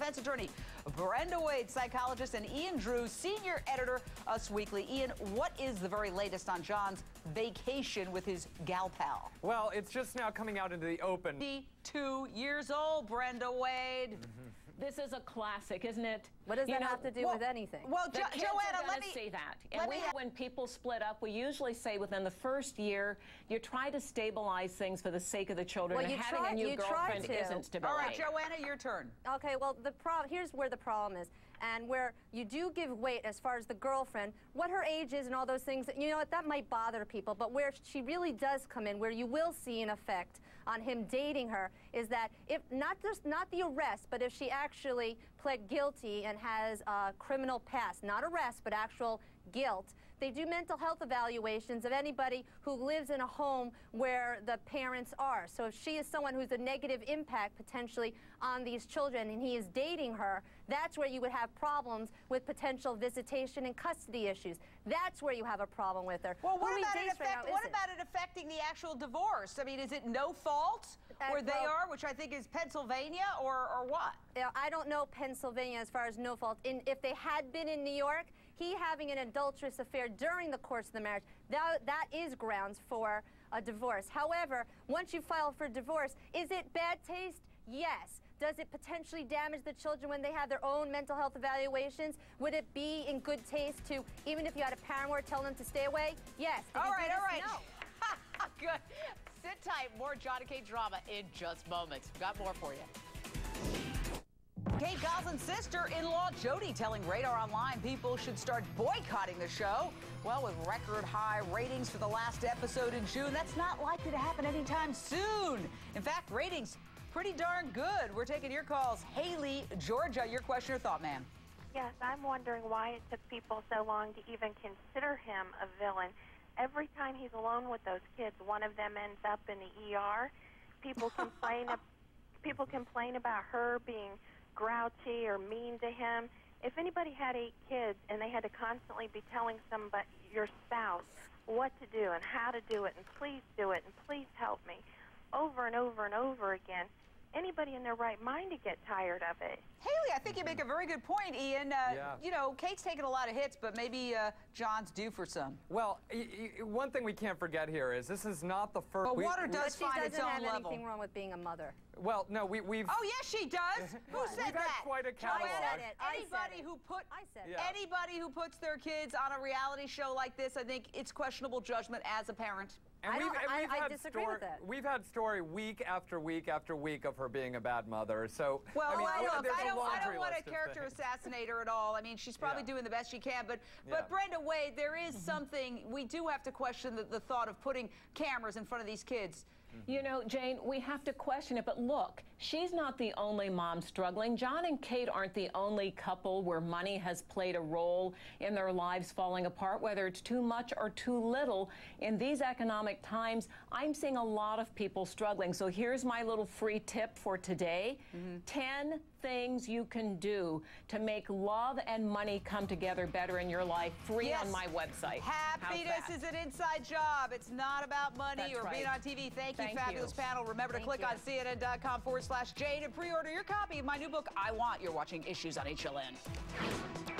defense attorney Brenda Wade, psychologist, and Ian Drew, senior editor, Us Weekly. Ian, what is the very latest on John's vacation with his gal pal? Well, it's just now coming out into the open. 2 years old, Brenda Wade. This is a classic, isn't it? What does that have to do with anything? Well, Joanna, let me say that. And when people split up, we usually say within the first year, you try to stabilize things for the sake of the children. Well, and having a new girlfriend isn't stability. All right, Joanna, your turn. Okay, well, here's where the problem is. And where you do give weight as far as the girlfriend, what her age is and all those things, you know what, that might bother people. But where she really does come in, where you will see an effect on him dating her, is that if not the arrest, but if she actually pled guilty and has a criminal past, not arrest, but actual guilt, they do mental health evaluations of anybody who lives in a home where the parents are. So if she is someone who's a negative impact potentially on these children and he is dating her, that's where you would have problems with potential visitation and custody issues. That's where you have a problem with her. Well, what about it affecting the actual divorce? I mean, is it no fault where they are, which I think is Pennsylvania, or what? I don't know Pennsylvania as far as no fault. If they had been in New York, he having an adulterous affair during the course of the marriage, that is grounds for a divorce. However, once you file for divorce, is it bad taste? Yes. Does it potentially damage the children when they have their own mental health evaluations? Would it be in good taste to, even if you had a paramour, tell them to stay away? Yes. All right. No. Good. Sit tight. More John and Kate drama in just moments. We've got more for you. Kate Gosselin's sister-in-law Jody telling Radar Online people should start boycotting the show. Well, with record high ratings for the last episode in June, that's not likely to happen anytime soon. In fact, ratings pretty darn good. We're taking your calls. Haley, Georgia, your question or thought, ma'am? Yes, I'm wondering why it took people so long to even consider him a villain. Every time he's alone with those kids, one of them ends up in the ER. People complain about her being grouchy or mean to him. If anybody had 8 kids and they had to constantly be telling somebody, your spouse, what to do and how to do it and please do it and please help me, over and over and over again, anybody in their right mind to get tired of it. Haley, I think you make a very good point, Ian. You know, Kate's taken a lot of hits, but maybe John's due for some. Well, one thing we can't forget here is this is not the first... But water does find its own level. She doesn't have anything wrong with being a mother. Well, no, we've... Oh, yes, she does. Who said we've that? Had quite a catalog. Anybody who puts their kids on a reality show like this, I think it's questionable judgment as a parent. And I disagree with that. We've had story week after week after week of her being a bad mother. So, well, I don't want to character assassinate her at all. I mean, she's probably doing the best she can. But Brenda Wade, there is something we do have to question the thought of putting cameras in front of these kids. You know, Jane, we have to question it, but look, she's not the only mom struggling. John and Kate aren't the only couple where money has played a role in their lives falling apart, whether it's too much or too little. In these economic times, I'm seeing a lot of people struggling. So here's my little free tip for today. 10 things you can do to make love and money come together better in your life, free on my website. Happiness is an inside job. It's not about money or being on TV. Thank you, fabulous panel. Remember to click on CNN.com/Jane and pre-order your copy of my new book, I Want. You're watching Issues on HLN.